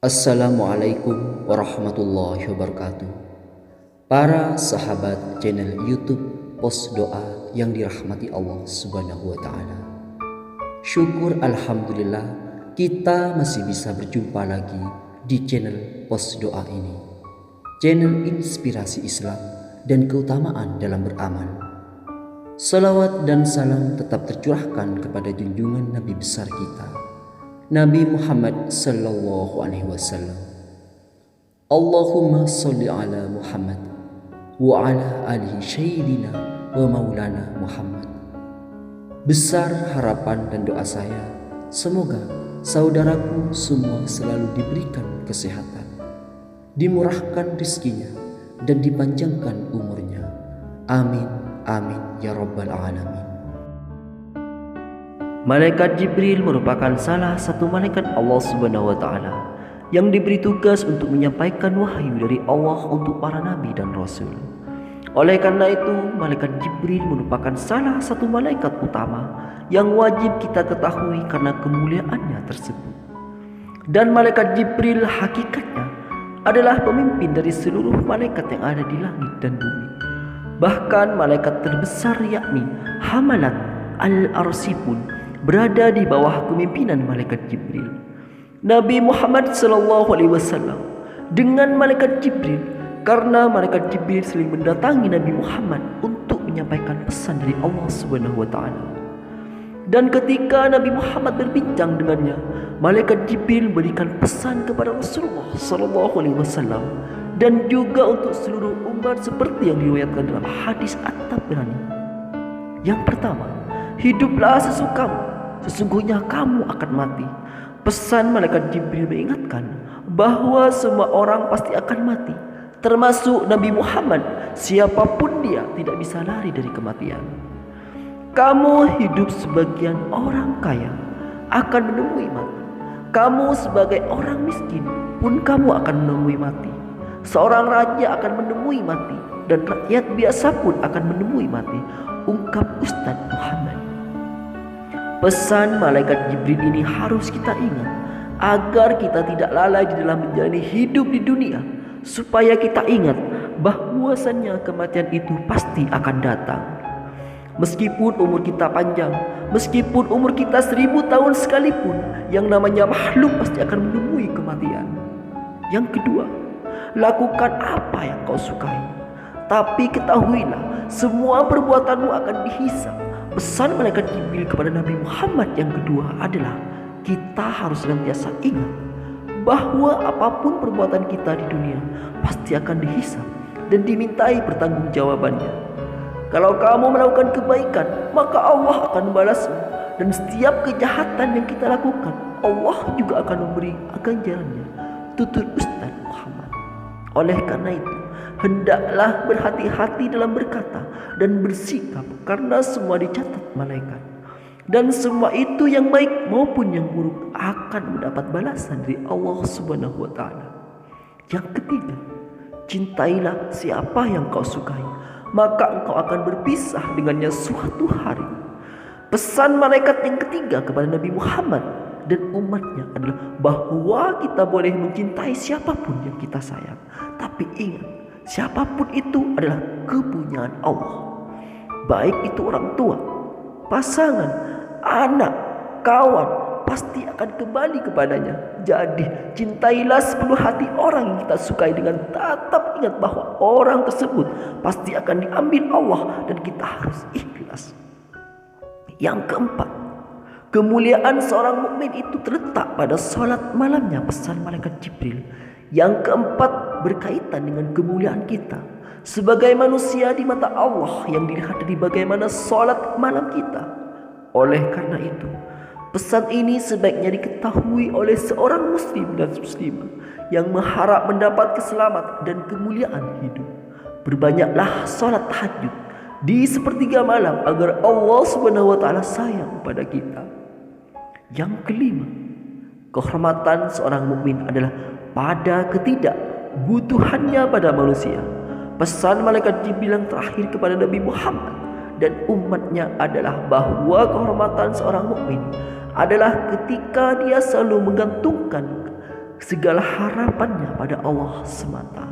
Assalamualaikum warahmatullahi wabarakatuh. Para sahabat channel YouTube Pos Doa yang dirahmati Allah Subhanahu wa taala. Syukur alhamdulillah kita masih bisa berjumpa lagi di channel Pos Doa ini. Channel inspirasi Islam dan keutamaan dalam beramal. Salawat dan salam tetap tercurahkan kepada junjungan Nabi besar kita, Nabi Muhammad sallallahu alaihi wasallam. Allahumma sholli ala Muhammad wa ala alihi sayyidina wa maulana Muhammad. Besar harapan dan doa saya, semoga saudaraku semua selalu diberikan kesehatan, dimurahkan rezekinya, dan dipanjangkan umurnya. Amin, amin ya rabbal alamin. Malaikat Jibril merupakan salah satu malaikat Allah Subhanahu wa taala yang diberi tugas untuk menyampaikan wahyu dari Allah untuk para nabi dan rasul. Oleh karena itu, malaikat Jibril merupakan salah satu malaikat utama yang wajib kita ketahui karena kemuliaannya tersebut. Dan malaikat Jibril hakikatnya adalah pemimpin dari seluruh malaikat yang ada di langit dan bumi. Bahkan malaikat terbesar yakni Hamalat al-Arsy pun berada di bawah kepemimpinan malaikat Jibril. Nabi Muhammad SAW dengan malaikat Jibril, karena malaikat Jibril sering mendatangi Nabi Muhammad untuk menyampaikan pesan dari Allah Subhanahu wa taala. Dan ketika Nabi Muhammad berbincang dengannya, malaikat Jibril memberikan pesan kepada Rasulullah SAW dan juga untuk seluruh umat seperti yang diriwayatkan dalam hadis At-Tabrani. Yang pertama, hiduplah sesukamu, sesungguhnya kamu akan mati. Pesan malaikat Jibril mengingatkan bahwa semua orang pasti akan mati, termasuk Nabi Muhammad. Siapapun dia tidak bisa lari dari kematian. Kamu hidup sebagian orang kaya akan menemui mati. Kamu sebagai orang miskin pun kamu akan menemui mati. Seorang raja akan menemui mati, dan rakyat biasa pun akan menemui mati, ungkap Ustadz Muhammad. Pesan malaikat Jibril ini harus kita ingat agar kita tidak lalai di dalam menjalani hidup di dunia, supaya kita ingat bahwasannya kematian itu pasti akan datang. Meskipun umur kita panjang, meskipun umur kita 1000 tahun sekalipun, yang namanya makhluk pasti akan menemui kematian. Yang kedua, lakukan apa yang kau sukai, tapi ketahuilah semua perbuatanmu akan dihisab. Pesan malaikat Jibril kepada Nabi Muhammad yang kedua adalah kita harus senantiasa ingat bahwa apapun perbuatan kita di dunia pasti akan dihisab dan dimintai pertanggungjawabannya. Kalau kamu melakukan kebaikan, maka Allah akan membalasmu, dan setiap kejahatan yang kita lakukan, Allah juga akan memberi ganjarannya, tutur Ustaz Muhammad. Oleh karena itu, hendaklah berhati-hati dalam berkata dan bersikap, karena semua dicatat malaikat. Dan semua itu yang baik maupun yang buruk akan mendapat balasan dari Allah Subhanahu wa taala. Yang ketiga, cintailah siapa yang kau sukai, maka engkau akan berpisah dengannya suatu hari. Pesan malaikat yang ketiga kepada Nabi Muhammad dan umatnya adalah bahwa kita boleh mencintai siapapun yang kita sayang, tapi ingat, siapapun itu adalah kepunyaan Allah. Baik itu orang tua, pasangan, anak, kawan, pasti akan kembali kepadanya. Jadi cintailah sepenuh hati orang yang kita sukai, dengan tetap ingat bahwa orang tersebut pasti akan diambil Allah, dan kita harus ikhlas. Yang keempat, kemuliaan seorang mukmin itu terletak pada salat malamnya, pesan malaikat Jibril. Yang keempat, berkaitan dengan kemuliaan kita sebagai manusia di mata Allah yang dilihat dari bagaimana salat malam kita. Oleh karena itu, pesan ini sebaiknya diketahui oleh seorang muslim dan muslimah yang mengharap mendapat keselamatan dan kemuliaan hidup. Berbanyaklah salat tahajud di sepertiga malam agar Allah Subhanahu wa taala sayang pada kita. Yang kelima, kehormatan seorang mukmin adalah pada ketidakbutuhannya pada manusia. Pesan malaikat Jibril yang terakhir kepada Nabi Muhammad dan umatnya adalah bahwa kehormatan seorang mukmin adalah ketika dia selalu menggantungkan segala harapannya pada Allah semata.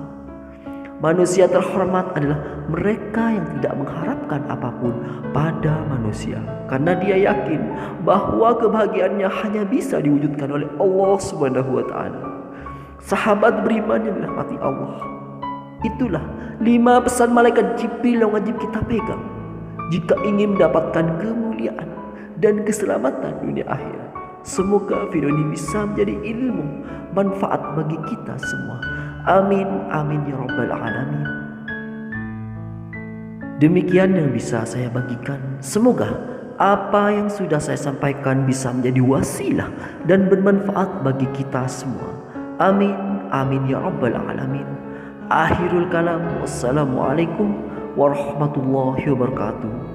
Manusia terhormat adalah mereka yang tidak mengharapkan apapun pada manusia, karena dia yakin bahwa kebahagiaannya hanya bisa diwujudkan oleh Allah Subhanahu wa taala. Sahabat beriman yang dirahmati Allah, itulah 5 pesan malaikat Jibril yang wajib kita pegang jika ingin mendapatkan kemuliaan dan keselamatan dunia akhirat. Semoga video ini bisa menjadi ilmu manfaat bagi kita semua. Amin, amin ya rabbal alamin. Demikian yang bisa saya bagikan. Semoga apa yang sudah saya sampaikan bisa menjadi wasilah dan bermanfaat bagi kita semua. Amin, amin ya rabbal alamin. Akhirul kalam. Wassalamualaikum warahmatullahi wabarakatuh.